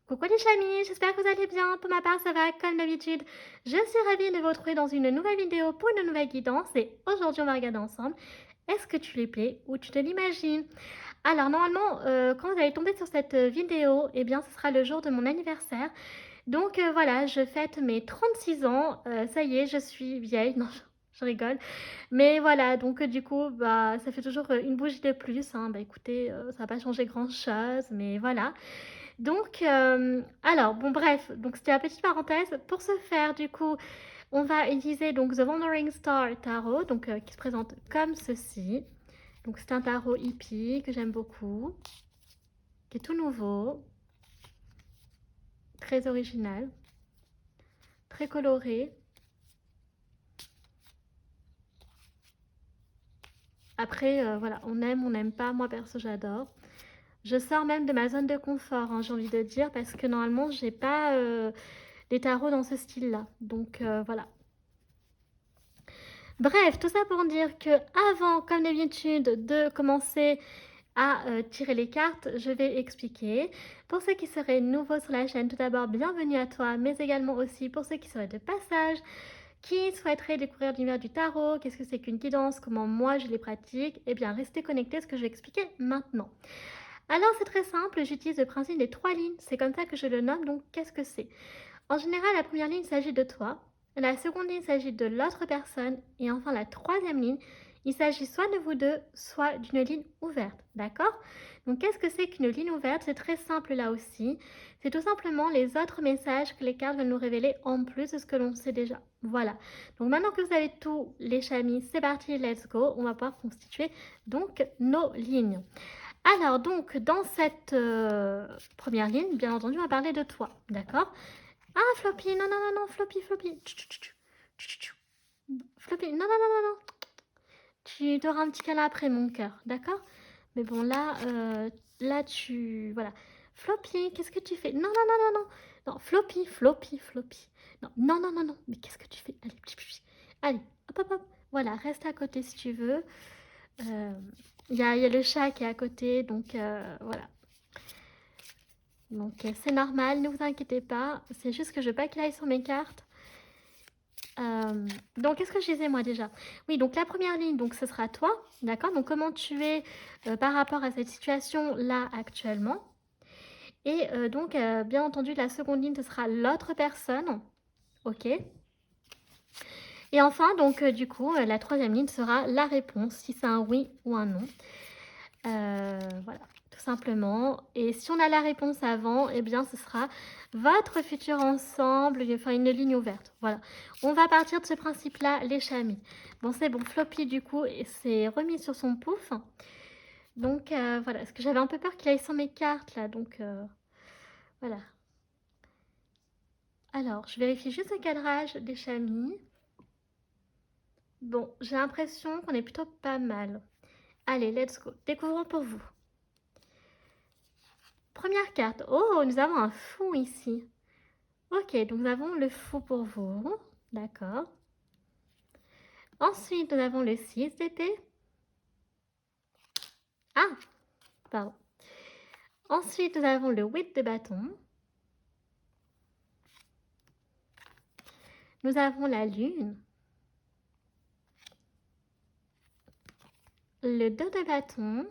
Coucou les chamis, j'espère que vous allez bien. Pour ma part, ça va comme d'habitude. Je suis ravie de vous retrouver dans une nouvelle vidéo pour une nouvelle guidance. Et aujourd'hui, on va regarder ensemble. Est-ce que tu les plais ou tu te l'imagines? Alors, normalement, quand vous allez tomber sur cette vidéo, eh bien, ce sera le jour de mon anniversaire. Donc, voilà, je fête mes 36 ans. Ça y est, je suis vieille. Non, je rigole. Mais voilà, donc du coup, bah, ça fait toujours une bougie de plus, hein. Bah, écoutez, ça va pas changer grand-chose, mais voilà. Donc, alors, bon, bref, donc c'était la petite parenthèse. Pour ce faire, du coup, on va utiliser donc The Wandering Star Tarot, donc qui se présente comme ceci. Donc, c'est un tarot hippie que j'aime beaucoup, qui est tout nouveau, très original, très coloré. Après, voilà, on n'aime pas. Moi, perso, j'adore. Je sors même de ma zone de confort, hein, j'ai envie de dire, parce que normalement, j'ai pas des tarots dans ce style-là. Donc, voilà. Bref, tout ça pour dire que avant, comme d'habitude, de commencer à tirer les cartes, je vais expliquer. Pour ceux qui seraient nouveaux sur la chaîne, tout d'abord, bienvenue à toi, mais également aussi pour ceux qui seraient de passage, qui souhaiteraient découvrir l'univers du tarot, qu'est-ce que c'est qu'une guidance, comment moi je les pratique, eh bien restez connectés à ce que je vais expliquer maintenant. Alors c'est très simple, j'utilise le principe des 3 lignes, c'est comme ça que je le nomme, donc qu'est-ce que c'est? En général, la première ligne s'agit de toi, la seconde ligne s'agit de l'autre personne, et enfin la troisième ligne, il s'agit soit de vous deux, soit d'une ligne ouverte, d'accord? Donc qu'est-ce que c'est qu'une ligne ouverte? C'est très simple là aussi. C'est tout simplement les autres messages que les cartes veulent nous révéler en plus de ce que l'on sait déjà. Voilà. Donc maintenant que vous avez tous les chamis, c'est parti, let's go. On va pouvoir constituer donc nos lignes. Alors donc dans cette première ligne, bien entendu, on va parler de toi, d'accord? Ah, Floppy, non, non, non, non, Floppy, Floppy. Floppy, non, non, non, non, non. Tu auras un petit câlin après, mon cœur, d'accord? Mais bon, là, là, tu... Voilà. Floppy, qu'est-ce que tu fais? Non, non, non, non, non. Non, Floppy, Floppy, Floppy. Non, non, non, non, non. Mais qu'est-ce que tu fais? Allez, petit, petit. Allez, hop, hop, hop. Voilà, reste à côté si tu veux. Il y a le chat qui est à côté, donc voilà. Donc c'est normal, ne vous inquiétez pas. C'est juste que je veux pas qu'il aille sur mes cartes. Donc, qu'est-ce que je disais moi déjà? Oui, donc la première ligne, donc ce sera toi, d'accord? Donc, comment tu es par rapport à cette situation-là actuellement. Et donc, bien entendu, la seconde ligne, ce sera l'autre personne, ok? Et enfin, donc, du coup, la troisième ligne sera la réponse, si c'est un oui ou un non. Voilà, tout simplement. Et si on a la réponse avant, eh bien, ce sera votre futur ensemble, enfin une ligne ouverte. Voilà, on va partir de ce principe-là, les chamis. Bon, c'est bon, Floppy, du coup, s'est remis sur son pouf. Donc, voilà, parce que j'avais un peu peur qu'il aille sans mes cartes, là, donc, voilà. Alors, je vérifie juste le cadrage des chamis. Bon, j'ai l'impression qu'on est plutôt pas mal. Allez, let's go. Découvrons pour vous. Première carte. Oh, nous avons un fou ici. Ok, donc nous avons le fou pour vous. D'accord. Ensuite, nous avons le 6 d'épée. Ah, pardon. Ensuite, nous avons le 8 de bâton. Nous avons la lune. Le 2 de bâton.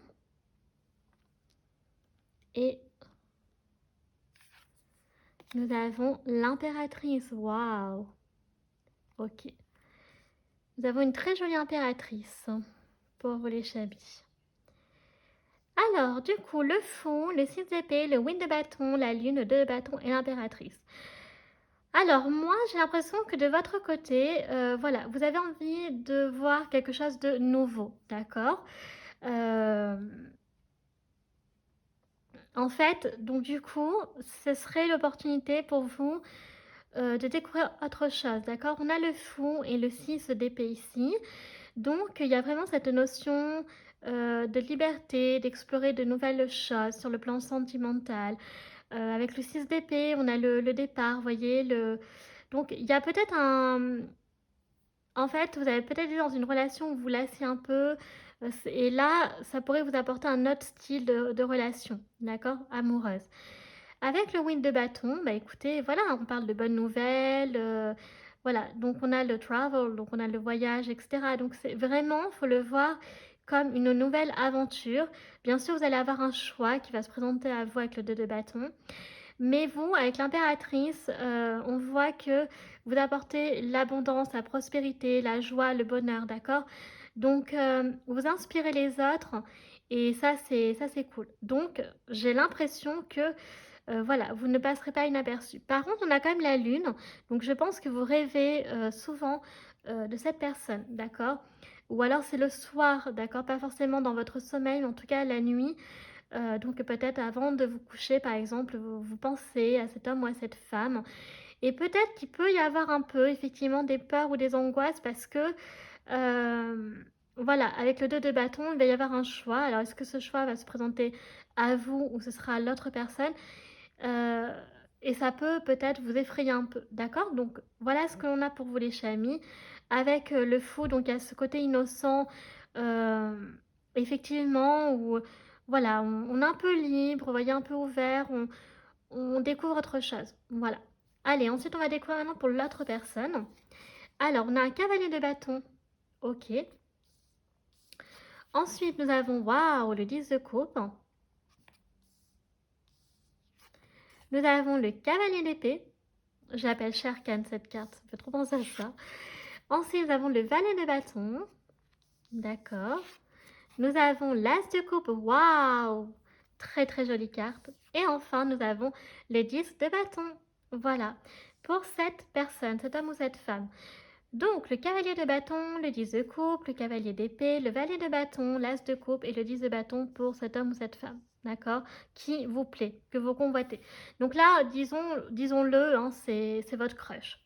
Et nous avons l'impératrice. Waouh. Ok. Nous avons une très jolie impératrice pour vous les chabis. Alors, du coup, le fou, le 6 d'épée, le 8 de bâton, la lune, le 2 de bâton et l'impératrice. Alors moi, j'ai l'impression que de votre côté, voilà, vous avez envie de voir quelque chose de nouveau, d'accord? En fait, donc du coup, ce serait l'opportunité pour vous de découvrir autre chose, d'accord? On a le fou et le 6 d'épée ici. Donc, il y a vraiment cette notion de liberté, d'explorer de nouvelles choses sur le plan sentimental. Avec le 6 d'épée, on a le départ, vous voyez, donc il y a peut-être un... En fait, vous avez peut-être été dans une relation où vous lassiez un peu, et là, ça pourrait vous apporter un autre style de relation, d'accord? Amoureuse. Avec le wind de bâton, bah écoutez, voilà, on parle de bonnes nouvelles, voilà, donc on a le travel, donc on a le voyage, etc. Donc c'est vraiment, faut le voir comme une nouvelle aventure. Bien sûr, vous allez avoir un choix qui va se présenter à vous avec le 2 de bâton. Mais vous, avec l'impératrice, on voit que vous apportez l'abondance, la prospérité, la joie, le bonheur, d'accord? Donc, vous inspirez les autres et ça c'est cool. Donc, j'ai l'impression que voilà, vous ne passerez pas inaperçu. Par contre, on a quand même la lune, donc je pense que vous rêvez souvent de cette personne, d'accord? Ou alors c'est le soir, d'accord? Pas forcément dans votre sommeil, mais en tout cas la nuit. Donc peut-être avant de vous coucher, par exemple, vous pensez à cet homme ou à cette femme. Et peut-être qu'il peut y avoir un peu, effectivement, des peurs ou des angoisses parce que, voilà, avec le 2 de bâton, il va y avoir un choix. Alors, est-ce que ce choix va se présenter à vous ou ce sera à l'autre personne? Heu et ça peut peut-être vous effrayer un peu, d'accord? Donc voilà ce que l'on a pour vous les chamis. Avec, le fou, donc il y a ce côté innocent, effectivement où voilà, on est un peu libre, vous voyez, un peu ouvert, on découvre autre chose, voilà. Allez, ensuite on va découvrir maintenant pour l'autre personne. Alors, on a un cavalier de bâton, OK. Ensuite, nous avons, waouh, le 10 de coupe. Nous avons le cavalier d'épée. J'appelle Sharkan cette carte, ça fait trop penser à ça. Ensuite, nous avons le valet de bâton. D'accord. Nous avons l'as de coupe. Waouh! Très très jolie carte. Et enfin, nous avons le 10 de bâton. Voilà. Pour cette personne, cet homme ou cette femme. Donc, le cavalier de bâton, le 10 de coupe, le cavalier d'épée, le valet de bâton, l'as de coupe et le 10 de bâton pour cet homme ou cette femme. D'accord? Qui vous plaît, que vous convoitez. Donc là, disons-le, hein, c'est votre crush.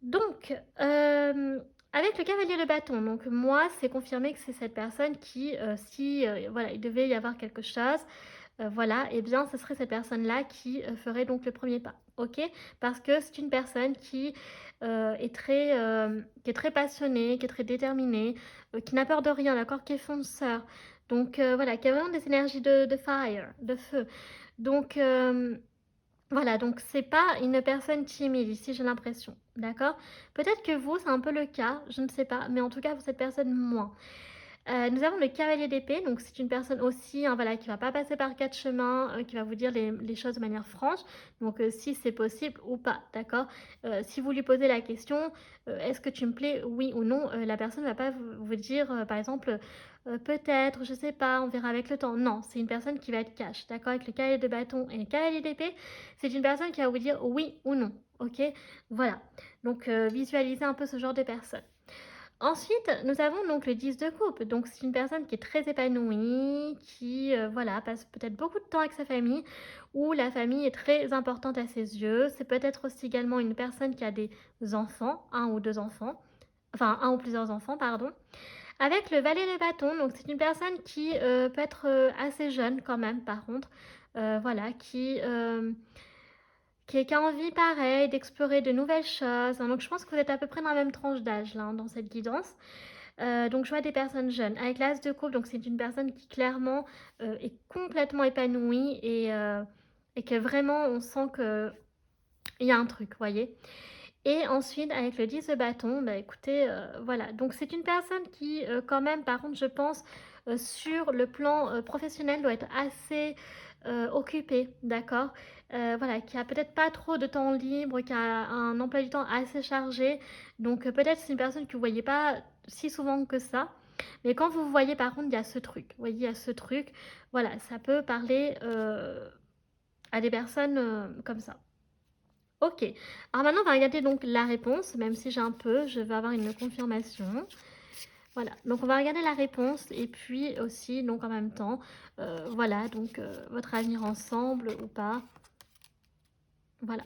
Donc, avec le cavalier de bâton, donc moi, c'est confirmé que c'est cette personne qui, si voilà, il devait y avoir quelque chose, voilà, et eh bien, ce serait cette personne-là qui ferait donc le premier pas, ok? Parce que c'est une personne qui est très passionnée, qui est très déterminée, qui n'a peur de rien, d'accord? Qui est fonceur. Donc, voilà, qui a vraiment des énergies de fire, de feu. Donc, voilà, donc c'est pas une personne timide ici, j'ai l'impression, d'accord? Peut-être que vous, c'est un peu le cas, je ne sais pas, mais en tout cas, pour cette personne, moins. Nous avons le cavalier d'épée, donc c'est une personne aussi, hein, voilà, qui va pas passer par 4 chemins, qui va vous dire les choses de manière franche, donc si c'est possible ou pas, d'accord? Si vous lui posez la question, «Est-ce que tu me plais? Oui ou non?» la personne va pas vous dire, par exemple, «Peut-être, je sais pas, on verra avec le temps». Non, c'est une personne qui va être cash, d'accord? Avec le cavalier de bâton et le cavalier d'épée, c'est une personne qui va vous dire oui ou non, OK? Voilà, donc visualisez un peu ce genre de personne. Ensuite, nous avons donc le 10 de coupe. Donc c'est une personne qui est très épanouie, qui, voilà, passe peut-être beaucoup de temps avec sa famille, ou la famille est très importante à ses yeux. C'est peut-être aussi également une personne qui a des enfants, un ou 2 enfants, enfin un ou plusieurs enfants, pardon. Avec le valet de bâton, donc c'est une personne qui, peut être, assez jeune quand même par contre, voilà, qui a envie pareil d'explorer de nouvelles choses, hein. Donc je pense que vous êtes à peu près dans la même tranche d'âge là, hein, dans cette guidance. Donc je vois des personnes jeunes. Avec l'as de coupe, donc c'est une personne qui clairement, est complètement épanouie et que vraiment on sent qu'il y a un truc, vous voyez? Et ensuite avec le 10 de bâton, bah écoutez, voilà, donc c'est une personne qui, quand même par contre je pense, sur le plan, professionnel doit être assez, occupée, d'accord? Voilà, qui a peut-être pas trop de temps libre, qui a un emploi du temps assez chargé, donc peut-être c'est une personne que vous voyez pas si souvent que ça. Mais quand vous voyez par contre, il y a ce truc, vous voyez, il y a ce truc, voilà, ça peut parler, à des personnes, comme ça. OK. Alors maintenant, on va regarder donc la réponse, même si j'ai un peu, je vais avoir une confirmation. Voilà, donc on va regarder la réponse et puis aussi, donc en même temps, voilà, donc votre avenir ensemble ou pas. Voilà.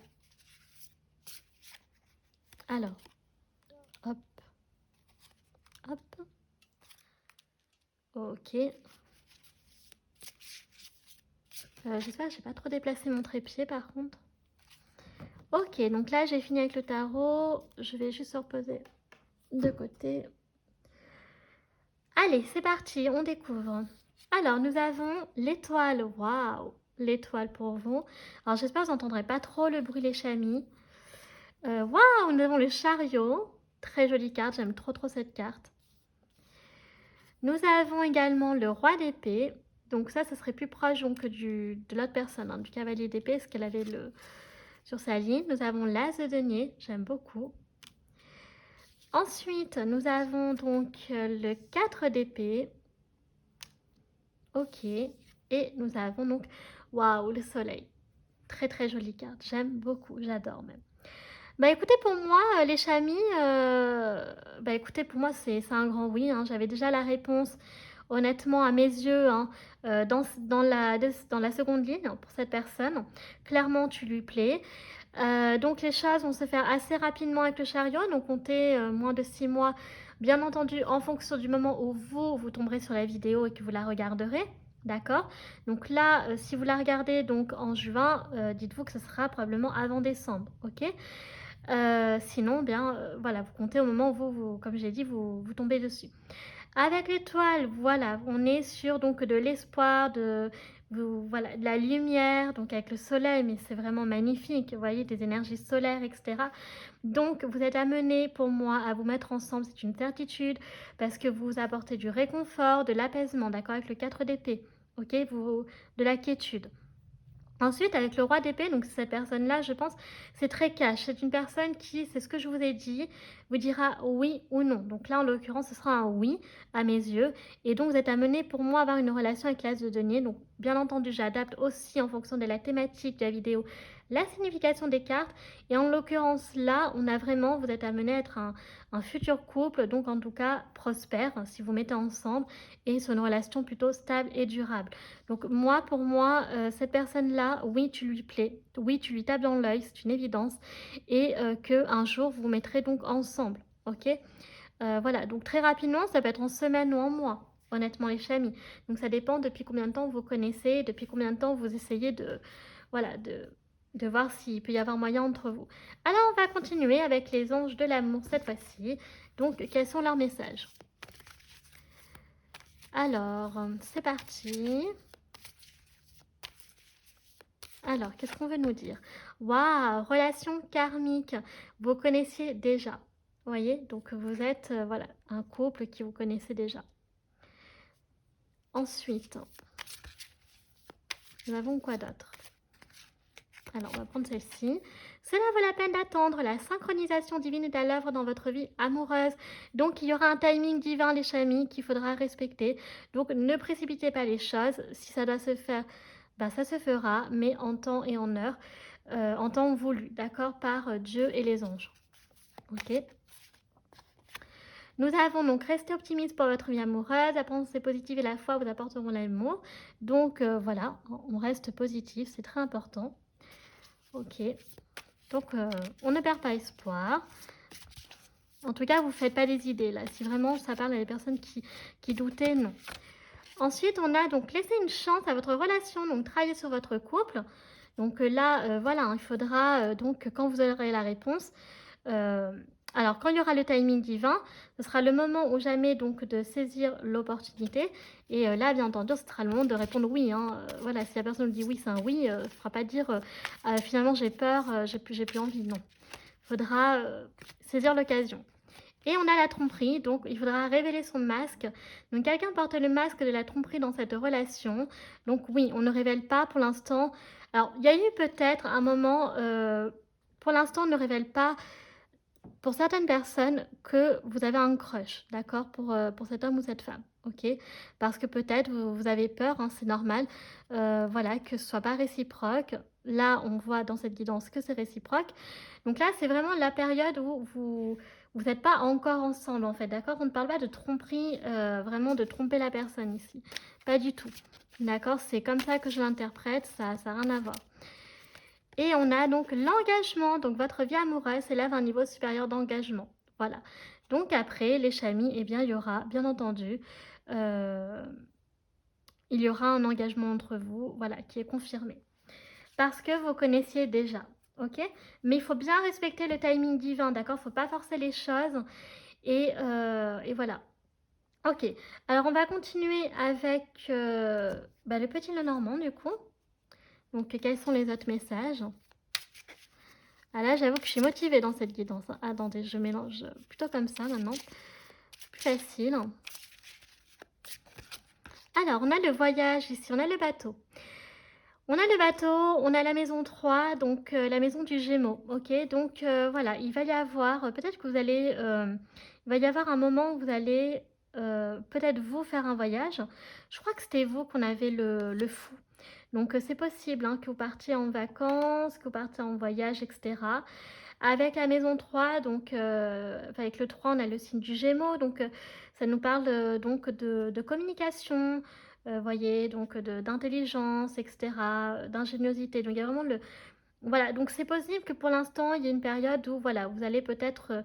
Alors, hop, hop. OK. J'espère que j'ai pas trop déplacé mon trépied par contre. OK, donc là j'ai fini avec le tarot. Je vais juste se reposer de côté. Allez, c'est parti, on découvre. Alors, nous avons l'étoile, waouh! l'étoile pour vous. Alors j'espère que vous n'entendrez pas trop le bruit les chamis. Waouh, nous avons le chariot. Très jolie carte, j'aime trop cette carte. Nous avons également le roi d'épée. Donc ça, ce serait plus proche donc, de l'autre personne, hein, du cavalier d'épée, parce qu'elle avait sur sa ligne. Nous avons l'as de denier, j'aime beaucoup. Ensuite, nous avons donc le 4 d'épée. Ok. Et nous avons donc, waouh, le soleil. Très jolie carte, j'aime beaucoup, j'adore même. Bah écoutez, pour moi, les chamis, bah écoutez, pour moi, c'est un grand oui, hein. J'avais déjà la réponse, honnêtement, à mes yeux, hein, dans la seconde ligne pour cette personne. Clairement, tu lui plais. Donc les choses vont se faire assez rapidement avec le chariot, donc comptez moins de 6 mois, bien entendu, en fonction du moment où vous tomberez sur la vidéo et que vous la regarderez. D'accord. Donc là, si vous la regardez donc en juin, dites-vous que ce sera probablement avant décembre, ok. Sinon, bien, voilà, vous comptez au moment où comme j'ai dit, vous tombez dessus. Avec l'étoile, voilà, on est sur donc de l'espoir, voilà, de la lumière, donc avec le soleil, mais c'est vraiment magnifique, vous voyez, des énergies solaires, etc. Donc, vous êtes amené, pour moi, à vous mettre ensemble, c'est une certitude, parce que vous apportez du réconfort, de l'apaisement, d'accord, avec le 4 d'épée, ok, de la quiétude. Ensuite, avec le roi d'épée, donc cette personne-là, je pense, c'est très cash. C'est une personne qui, c'est ce que je vous ai dit, vous dira oui ou non. Donc là, en l'occurrence, ce sera un oui à mes yeux. Et donc, vous êtes amené, pour moi, à avoir une relation avec l'as de denier. Donc, bien entendu, j'adapte aussi en fonction de la thématique de la vidéo la signification des cartes. Et en l'occurrence, là, on a vraiment, vous êtes amené à être un futur couple, donc en tout cas prospère, si vous mettez ensemble, et sur une relation plutôt stable et durable. Donc moi, pour moi, cette personne-là, oui, tu lui plais, oui, tu lui tapes dans l'œil, c'est une évidence, et qu'un jour, vous vous mettrez donc ensemble, ok. Voilà, donc très rapidement, ça peut être en semaine ou en mois, honnêtement, les chamis. Donc ça dépend depuis combien de temps vous connaissez, depuis combien de temps vous essayez voilà, de voir s'il peut y avoir moyen entre vous. Alors, on va continuer avec les anges de l'amour cette fois-ci. Donc, quels sont leurs messages? Alors, c'est parti. Alors, qu'est-ce qu'on veut nous dire? Waouh, relation karmique. Vous connaissiez déjà. Vous voyez? Donc, vous êtes, voilà, un couple qui vous connaissez déjà. Ensuite, nous avons quoi d'autre? Alors, on va prendre celle-ci. Cela vaut la peine d'attendre. La synchronisation divine est à l'œuvre dans votre vie amoureuse. Donc, il y aura un timing divin, les chamis, qu'il faudra respecter. Donc, ne précipitez pas les choses. Si ça doit se faire, ben, ça se fera, mais en temps et en heure, en temps voulu, d'accord, par Dieu et les anges. Ok. Nous avons donc resté optimiste pour votre vie amoureuse. La pensée positive et la foi vous apporteront l'amour. Donc, voilà, on reste positif, c'est très important. Ok. Donc, on ne perd pas espoir. En tout cas, vous ne faites pas des idées, là. Si vraiment ça parle à des personnes qui doutaient, non. Ensuite, on a donc laissé une chance à votre relation, donc travailler sur votre couple. Donc là, voilà, hein, il faudra, donc, quand vous aurez la réponse, alors quand il y aura le timing divin, ce sera le moment ou jamais donc de saisir l'opportunité. Et là, bien entendu, ce sera le moment de répondre oui, hein. Voilà, si la personne dit oui, c'est un oui, il ne faudra pas dire finalement j'ai peur, j'ai plus envie. Non, il faudra saisir l'occasion. Et on a la tromperie, donc il faudra révéler son masque. Donc quelqu'un porte le masque de la tromperie dans cette relation. Donc oui, on ne révèle pas pour l'instant. Alors, il y a eu peut-être un moment, pour l'instant, on ne révèle pas pour certaines personnes que vous avez un crush, d'accord, pour cet homme ou cette femme, ok. Parce que peut-être vous avez peur, hein, c'est normal, voilà, que ce soit pas réciproque. Là, on voit dans cette guidance que c'est réciproque. Donc là, c'est vraiment la période où vous n'êtes pas encore ensemble, en fait, d'accord. On ne parle pas de tromperie, vraiment de tromper la personne ici, pas du tout, d'accord. C'est comme ça que je l'interprète, ça n'a rien à voir. Et on a donc l'engagement. Donc, votre vie amoureuse s'élève à un niveau supérieur d'engagement. Voilà. Donc, après, les chamis, eh bien, il y aura, bien entendu, il y aura un engagement entre vous, voilà, qui est confirmé. Parce que vous connaissiez déjà, ok. Mais il faut bien respecter le timing divin, d'accord. Il ne faut pas forcer les choses. Et voilà. Ok. Alors, on va continuer avec le petit Lenormand, du coup. Donc, quels sont les autres messages? Ah là, j'avoue que je suis motivée dans cette guidance, hein. Attendez, je mélange plutôt comme ça maintenant. Plus facile. Alors, on a le voyage ici, on a le bateau. On a le bateau, on a la maison 3, donc la maison du Gémeaux, ok? Donc voilà, il va y avoir, peut-être que vous allez, il va y avoir un moment où vous allez peut-être vous faire un voyage. Je crois que c'était vous qu'on avait le fou. Donc c'est possible hein, que vous partiez en vacances, que vous partiez en voyage, etc. Avec la maison 3, donc avec le 3, on a le signe du Gémeaux, donc ça nous parle donc de communication, voyez, donc d'intelligence, etc., d'ingéniosité. Donc il y a vraiment le... Voilà, donc c'est possible que pour l'instant, il y ait une période où voilà, vous allez peut-être,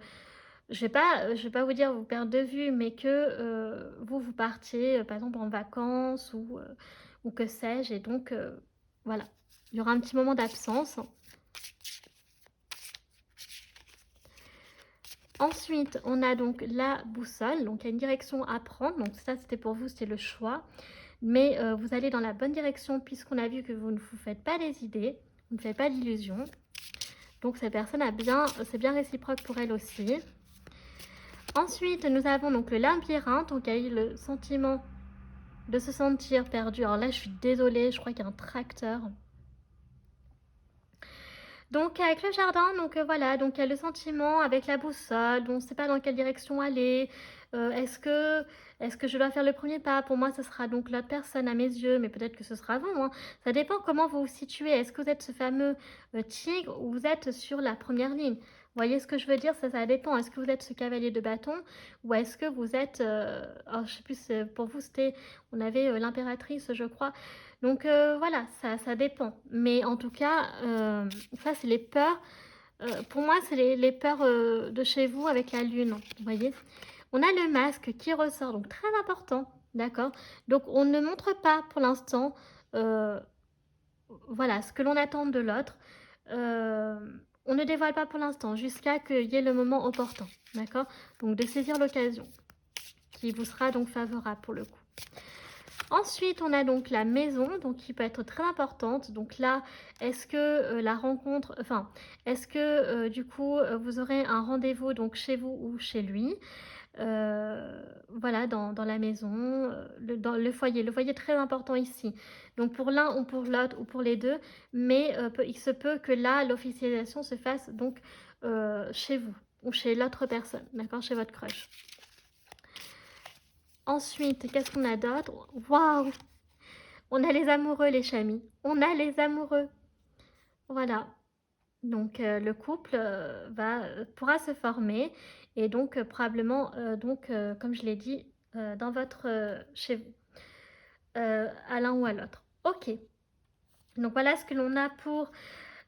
je vais pas vous dire vous perdre de vue, mais que vous partiez par exemple en vacances ou que sais-je, et donc voilà, il y aura un petit moment d'absence. Ensuite, on a donc la boussole, donc il y a une direction à prendre, donc ça c'était pour vous, c'était le choix. Mais vous allez dans la bonne direction puisqu'on a vu que vous ne vous faites pas des idées, vous ne faites pas d'illusions. Donc cette personne a bien, c'est bien réciproque pour elle aussi. Ensuite, nous avons donc le labyrinthe, donc il y a eu le sentiment de se sentir perdu. Alors là, je suis désolée, je crois qu'il y a un tracteur. Donc avec le jardin, donc voilà, donc il y a le sentiment avec la boussole, on ne sait pas dans quelle direction aller. Est-ce que, je dois faire le premier pas? Pour moi, ce sera donc l'autre personne à mes yeux, mais peut-être que ce sera vous, hein. Ça dépend comment vous vous situez. Est-ce que vous êtes ce fameux tigre ou vous êtes sur la première ligne? Vous voyez ce que je veux dire? Ça dépend. Est-ce que vous êtes ce cavalier de bâton ou est-ce que vous êtes... oh, je sais plus, pour vous, c'était... On avait l'impératrice, je crois. Donc voilà, ça dépend. Mais en tout cas, ça c'est les peurs. Pour moi, c'est les peurs de chez vous avec la lune. Vous voyez? On a le masque qui ressort, donc très important. D'accord? Donc on ne montre pas pour l'instant euh, voilà, ce que l'on attend de l'autre. Euh, on ne dévoile pas pour l'instant jusqu'à qu'il y ait le moment opportun. D'accord? Donc de saisir l'occasion qui vous sera donc favorable pour le coup. Ensuite, on a donc la maison, donc qui peut être très importante. Donc là, est-ce que la rencontre, enfin, est-ce que du coup, vous aurez un rendez-vous donc chez vous ou chez lui, voilà, dans la maison, dans le foyer. Le foyer est très important ici. Donc pour l'un ou pour l'autre ou pour les deux, mais il se peut que là, l'officialisation se fasse donc chez vous ou chez l'autre personne, d'accord, chez votre crush. Ensuite, qu'est-ce qu'on a d'autre? Waouh! On a les amoureux, les chamis. On a les amoureux. Voilà. Donc le couple pourra se former et donc probablement, comme je l'ai dit, dans chez vous, à l'un ou à l'autre. Ok. Donc voilà ce que l'on a pour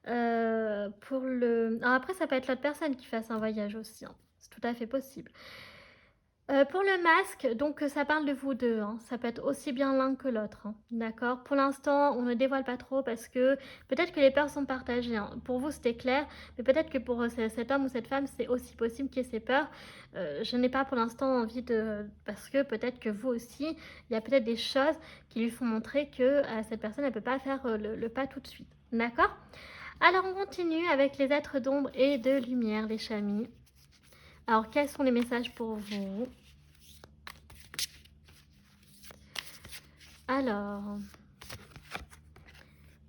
le... Alors après, ça peut être l'autre personne qui fasse un voyage aussi, hein. C'est tout à fait possible. Pour le masque, donc ça parle de vous deux, hein. Ça peut être aussi bien l'un que l'autre, hein. D'accord? Pour l'instant, on ne dévoile pas trop parce que peut-être que les peurs sont partagées, hein. Pour vous, c'était clair, mais peut-être que pour cet homme ou cette femme, c'est aussi possible qu'il y ait ces peurs. Je n'ai pas pour l'instant envie de... Parce que peut-être que vous aussi, il y a peut-être des choses qui lui font montrer que cette personne, elle ne peut pas faire le pas tout de suite. D'accord? Alors, on continue avec les êtres d'ombre et de lumière, les chamis. Alors, quels sont les messages pour vous? Alors,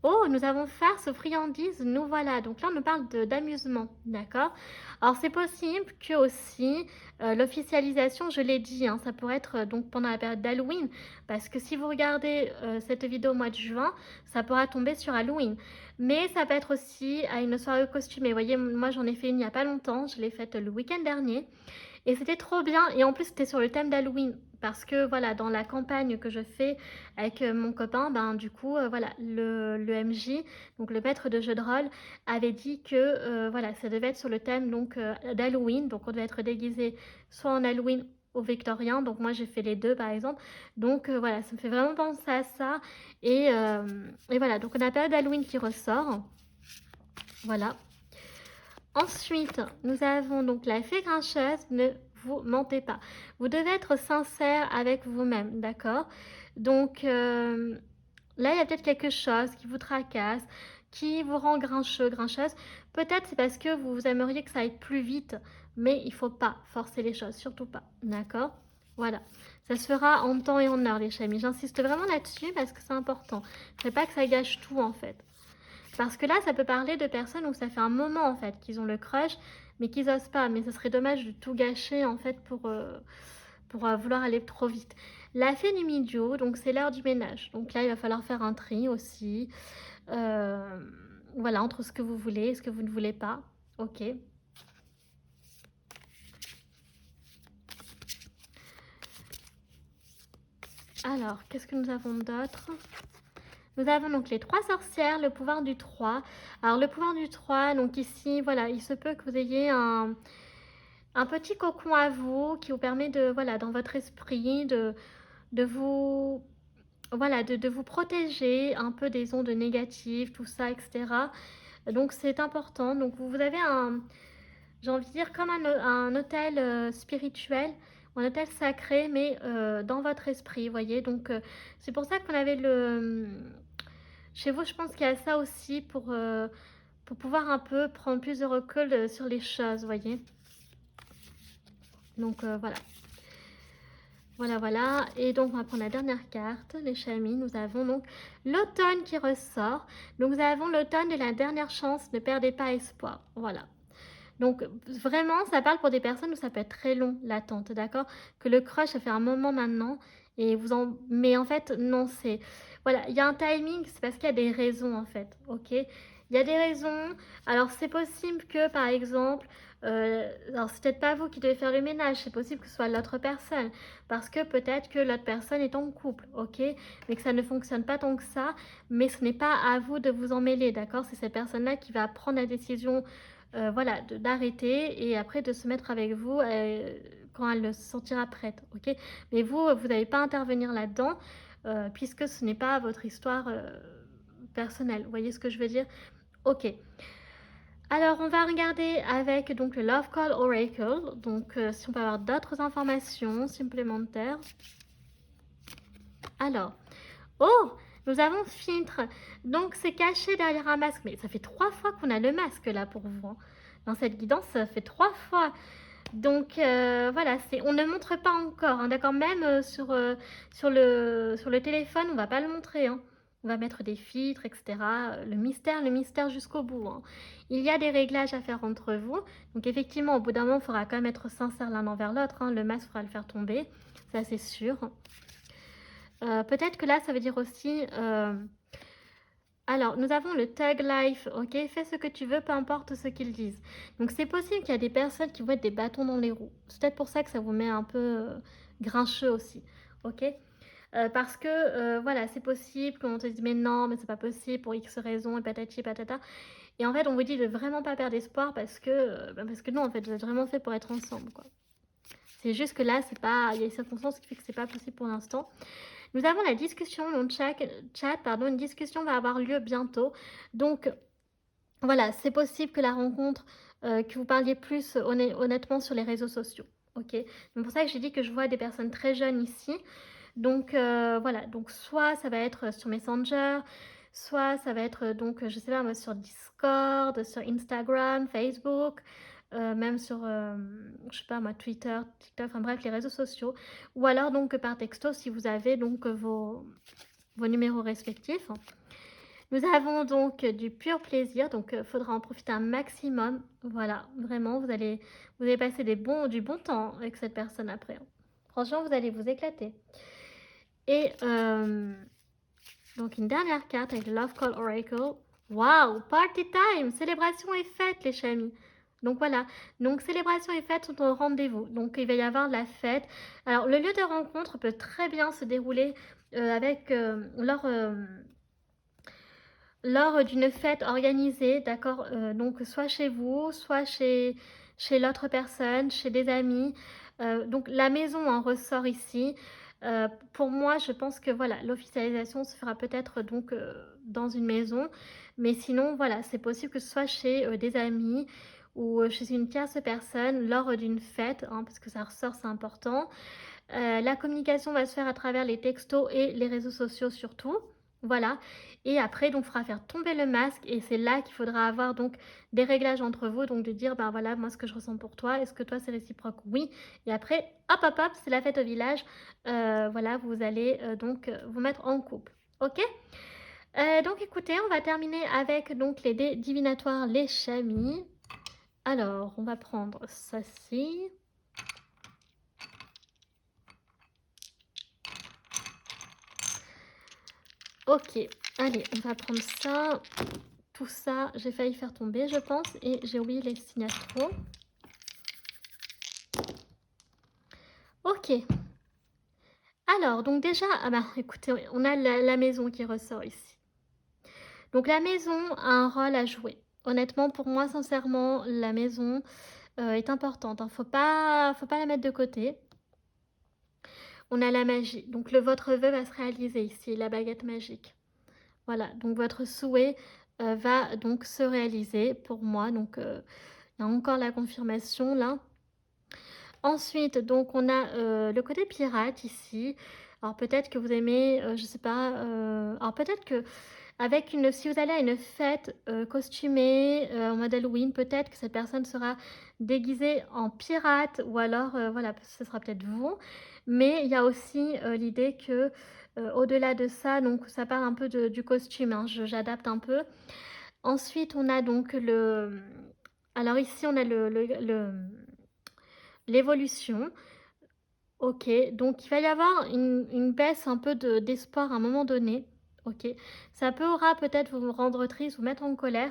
oh, nous avons farce, friandise, nous voilà. Donc là, on nous parle d'amusement, d'accord? Alors, c'est possible que aussi, l'officialisation, je l'ai dit, hein, ça pourrait être donc pendant la période d'Halloween, parce que si vous regardez cette vidéo au mois de juin, ça pourra tomber sur Halloween. Mais ça peut être aussi à une soirée costumée. Vous voyez, moi, j'en ai fait une il n'y a pas longtemps, je l'ai faite le week-end dernier. Et c'était trop bien. Et en plus, c'était sur le thème d'Halloween. Parce que voilà, dans la campagne que je fais avec mon copain, ben du coup, voilà, le MJ, donc le maître de jeu de rôle, avait dit que voilà, ça devait être sur le thème donc d'Halloween. Donc on devait être déguisé soit en Halloween ou victorien. Donc moi j'ai fait les deux par exemple. Donc voilà, ça me fait vraiment penser à ça. Et voilà, donc on a la période d'Halloween qui ressort. Voilà. Ensuite, nous avons donc la fée grincheuse, ne vous mentez pas. Vous devez être sincère avec vous-même, d'accord? Donc, là, il y a peut-être quelque chose qui vous tracasse, qui vous rend grincheux, grincheuse. Peut-être c'est parce que vous aimeriez que ça aille plus vite, mais il ne faut pas forcer les choses, surtout pas, d'accord? Voilà, ça se fera en temps et en heure, les chamis. J'insiste vraiment là-dessus parce que c'est important. Je ne veux pas que ça gâche tout, en fait. Parce que là, ça peut parler de personnes où ça fait un moment, en fait, qu'ils ont le crush, mais qu'ils osent pas. Mais ce serait dommage de tout gâcher, en fait, pour vouloir aller trop vite. La fée du milieu, donc c'est l'heure du ménage. Donc là, il va falloir faire un tri aussi. Euh, voilà, entre ce que vous voulez et ce que vous ne voulez pas. Ok. Alors, qu'est-ce que nous avons d'autre? Nous avons donc les 3 sorcières, le pouvoir du 3. Alors, le pouvoir du 3, donc ici, voilà, il se peut que vous ayez un petit cocon à vous qui vous permet de, voilà, dans votre esprit, de vous, voilà, de vous protéger un peu des ondes négatives, tout ça, etc. Donc, c'est important. Donc, vous avez j'ai envie de dire, comme un hôtel spirituel, un hôtel sacré, mais dans votre esprit, vous voyez. Donc, c'est pour ça qu'on avait chez vous, je pense qu'il y a ça aussi pour pouvoir un peu prendre plus de recul sur les choses, vous voyez. Donc, voilà. Voilà, voilà. Et donc, on va prendre la dernière carte, les chamis. Nous avons donc l'automne qui ressort. Donc, nous avons l'automne de la dernière chance. Ne perdez pas espoir. Voilà. Donc, vraiment, ça parle pour des personnes où ça peut être très long, l'attente, d'accord? Que le crush, ça fait un moment maintenant. Et Mais en fait, non, c'est... Voilà, il y a un timing, c'est parce qu'il y a des raisons, en fait, ok? Il y a des raisons. Alors, c'est possible que, par exemple... alors, c'est peut-être pas vous qui devez faire le ménage, c'est possible que ce soit l'autre personne. Parce que peut-être que l'autre personne est en couple, ok? Mais que ça ne fonctionne pas tant que ça. Mais ce n'est pas à vous de vous en mêler, d'accord? C'est cette personne-là qui va prendre la décision voilà, d'arrêter et après de se mettre avec vous quand elle se sentira prête, ok? Mais vous n'allez pas intervenir là-dedans puisque ce n'est pas votre histoire personnelle. Vous voyez ce que je veux dire? Ok. Alors, on va regarder avec donc le Love Call Oracle. Donc, si on peut avoir d'autres informations supplémentaires. Alors, oh, nous avons filtre. Donc, c'est caché derrière un masque. Mais ça fait 3 fois qu'on a le masque là pour vous. Hein. Dans cette guidance, ça fait 3 fois. Donc, voilà, on ne montre pas encore. Hein, d'accord? Même sur le téléphone, on ne va pas le montrer. Hein. On va mettre des filtres, etc. Le mystère jusqu'au bout. Hein. Il y a des réglages à faire entre vous. Donc, effectivement, au bout d'un moment, il faudra quand même être sincère l'un envers l'autre. Hein. Le masque fera le faire tomber. Ça, c'est sûr. Peut-être que là, ça veut dire aussi... Alors, nous avons le tag life, ok? Fais ce que tu veux, peu importe ce qu'ils disent. Donc, c'est possible qu'il y a des personnes qui vont être des bâtons dans les roues. C'est peut-être pour ça que ça vous met un peu grincheux aussi, ok? Parce que, voilà, c'est possible qu'on te dise, mais non, mais c'est pas possible pour X raisons, et patati patata. Et en fait, on vous dit de vraiment pas perdre espoir parce que non, en fait, vous êtes vraiment fait pour être ensemble, quoi. C'est juste que là, c'est pas, il y a des circonstances qui fait que c'est pas possible pour l'instant. Nous avons la discussion, mon chat, pardon, une discussion va avoir lieu bientôt. Donc, voilà, c'est possible que la rencontre, que vous parliez plus honnêtement sur les réseaux sociaux. Ok, donc pour ça que j'ai dit que je vois des personnes très jeunes ici. Donc, voilà, donc soit ça va être sur Messenger, soit ça va être donc, je sais pas moi, sur Discord, sur Instagram, Facebook, même sur, je sais pas moi, Twitter, TikTok, enfin bref, les réseaux sociaux. Ou alors donc par texto si vous avez donc vos numéros respectifs. Nous avons donc du pur plaisir, donc il faudra en profiter un maximum. Voilà, vraiment, vous allez passer du bon temps avec cette personne après. Hein. Franchement, vous allez vous éclater. Et donc une dernière carte avec le Love Call Oracle. Waouh, party time, célébration est faite les chamis. Donc voilà, donc célébration et fête sont au rendez-vous. Donc il va y avoir la fête. Alors le lieu de rencontre peut très bien se dérouler avec lors d'une fête organisée, d'accord, donc soit chez vous, soit chez l'autre personne, chez des amis. Donc la maison en ressort ici. Pour moi, je pense que voilà, l'officialisation se fera peut-être donc dans une maison, mais sinon voilà, c'est possible que ce soit chez des amis ou chez une tierce personne lors d'une fête, hein, parce que ça ressort, c'est important. La communication va se faire à travers les textos et les réseaux sociaux surtout. Voilà. Et après, donc, il faudra faire tomber le masque et c'est là qu'il faudra avoir donc des réglages entre vous, donc de dire, ben voilà, moi ce que je ressens pour toi, est-ce que toi c'est réciproque? Oui. Et après, hop, hop, hop, c'est la fête au village. Voilà, vous allez donc vous mettre en couple. Ok? Donc écoutez, on va terminer avec donc les dés divinatoires, les chamis. Alors, on va prendre ceci. Ok, allez, on va prendre ça. Tout ça, j'ai failli faire tomber, je pense, et j'ai oublié les signes astro. Ok. Alors, donc déjà, ah bah, écoutez, on a la maison qui ressort ici. Donc la maison a un rôle à jouer. Honnêtement, pour moi, sincèrement, la maison est importante, hein. Faut pas la mettre de côté. On a la magie. Donc votre vœu va se réaliser ici, la baguette magique. Voilà, donc votre souhait va donc se réaliser pour moi. Donc il y a encore la confirmation là. Ensuite, donc on a le côté pirate ici. Alors peut-être que vous aimez, je sais pas, alors peut-être que avec si vous allez à une fête costumée en mode Halloween, peut-être que cette personne sera déguisée en pirate ou alors, voilà, ce sera peut-être vous. Mais il y a aussi l'idée que au-delà de ça, donc ça part un peu du costume, hein, j'adapte un peu. Ensuite, on a donc alors ici, on a l'évolution. Ok, donc il va y avoir une baisse un peu d'espoir à un moment donné. Ok, ça pourra peut-être vous rendre triste, vous mettre en colère,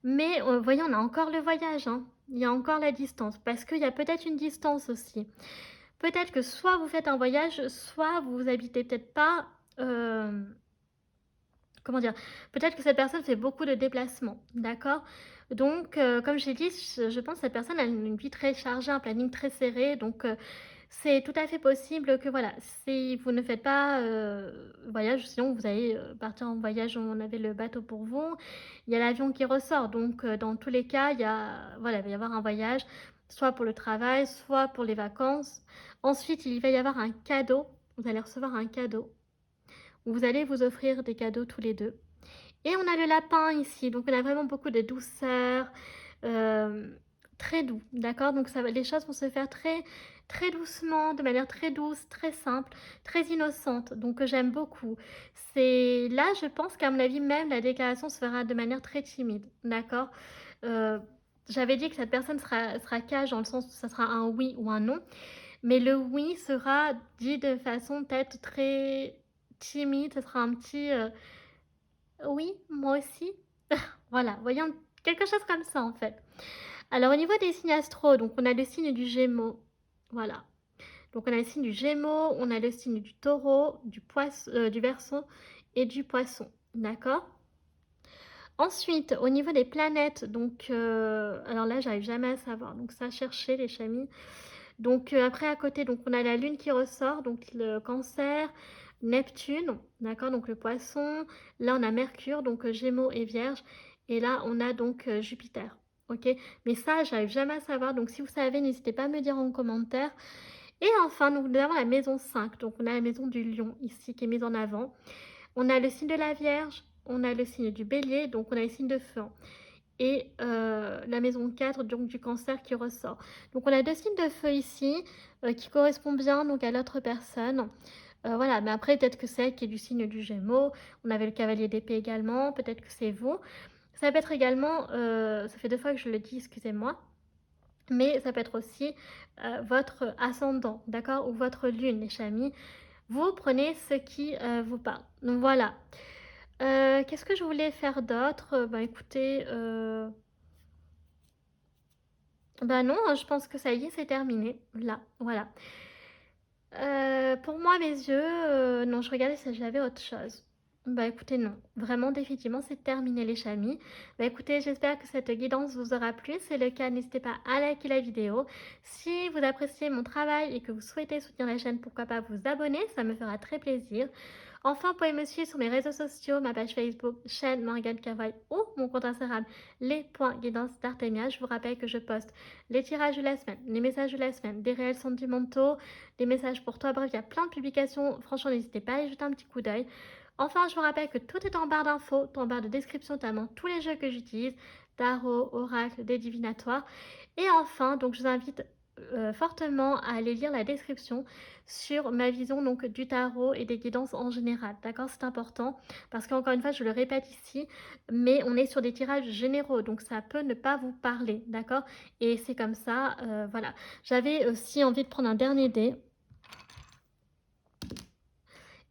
mais voyez, on a encore le voyage, hein. Il y a encore la distance, parce qu'il y a peut-être une distance aussi. Peut-être que soit vous faites un voyage, soit vous habitez peut-être pas, comment dire, peut-être que cette personne fait beaucoup de déplacements, d'accord? Donc, comme j'ai dit, je pense que cette personne a une vie très chargée, un planning très serré, donc c'est tout à fait possible que voilà, si vous ne faites pas voyage, sinon vous allez partir en voyage, on avait le bateau pour vous, il y a l'avion qui ressort, donc dans tous les cas, voilà, il va y avoir un voyage, soit pour le travail, soit pour les vacances. Ensuite, il va y avoir un cadeau, vous allez recevoir un cadeau, où vous allez vous offrir des cadeaux tous les deux. Et on a le lapin ici, donc on a vraiment beaucoup de douceur, euh, très doux, d'accord? Donc les choses vont se faire très, très doucement, de manière très douce, très simple, très innocente, donc j'aime beaucoup. C'est là, je pense qu'à mon avis, même la déclaration se fera de manière très timide, d'accord? Euh, J'avais dit que cette personne sera cash dans le sens où ça sera un oui ou un non, mais le oui sera dit de façon peut-être très timide, ce sera un petit oui, moi aussi. Voilà, voyons quelque chose comme ça en fait. Alors au niveau des signes astro, donc on a le signe du Gémeaux, voilà. Donc on a le signe du Gémeaux, on a le signe du Taureau, du Verseau et du Poisson, d'accord? Ensuite, au niveau des planètes, donc alors là j'arrive jamais à savoir, donc ça chercher les chamis. Donc après à côté, donc on a la Lune qui ressort, donc le Cancer, Neptune, d'accord, donc le Poisson. Là on a Mercure, donc Gémeaux et Vierge, et là on a donc Jupiter. Ok, mais ça j'arrive jamais à savoir, donc si vous savez, n'hésitez pas à me dire en commentaire. Et enfin, nous avons la maison 5, donc on a la maison du Lion ici qui est mise en avant. On a le signe de la Vierge, on a le signe du Bélier, donc on a les signes de feu, hein. Et la maison 4, donc du Cancer qui ressort. Donc on a deux signes de feu ici qui correspondent bien donc à l'autre personne. Voilà, mais après peut-être que c'est elle qui est du signe du Gémeaux. On avait le cavalier d'épée également, peut-être que c'est vous. Ça peut être également, ça fait 2 fois que je le dis, excusez-moi, mais ça peut être aussi votre ascendant, d'accord, ou votre lune, les chamis. Vous prenez ce qui vous parle. Donc voilà. Qu'est-ce que je voulais faire d'autre? Bah écoutez, bah non, je pense que ça y est, c'est terminé. Là, voilà. Pour moi, mes yeux, non, je regardais si j'avais autre chose. Bah écoutez, non. Vraiment, définitivement, c'est terminé les chamis. Bah écoutez, j'espère que cette guidance vous aura plu. Si c'est le cas, n'hésitez pas à liker la vidéo. Si vous appréciez mon travail et que vous souhaitez soutenir la chaîne, pourquoi pas vous abonner, ça me fera très plaisir. Enfin, vous pouvez me suivre sur mes réseaux sociaux, ma page Facebook, chaîne Morgane Cavoy ou mon compte Instagram, les.guidance d'Artemia. Je vous rappelle que je poste les tirages de la semaine, les messages de la semaine, des réels sentimentaux, des messages pour toi. Bref, il y a plein de publications. Franchement, n'hésitez pas à y jeter un petit coup d'œil. Enfin, je vous rappelle que tout est en barre d'infos, en barre de description, notamment tous les jeux que j'utilise, tarot, oracle, des divinatoires. Et enfin, donc je vous invite fortement à aller lire la description sur ma vision donc du tarot et des guidances en général. D'accord, c'est important parce qu'encore une fois, je le répète ici, mais on est sur des tirages généraux, donc ça peut ne pas vous parler, d'accord. Et c'est comme ça, voilà. J'avais aussi envie de prendre un dernier dé.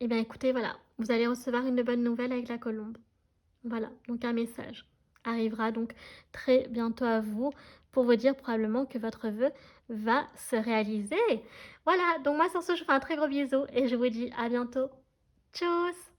Eh bien écoutez, voilà, vous allez recevoir une bonne nouvelle avec la colombe. Voilà, donc un message arrivera donc très bientôt à vous pour vous dire probablement que votre vœu va se réaliser. Voilà, donc moi sur ce, je vous fais un très gros bisou et je vous dis à bientôt. Tchuss!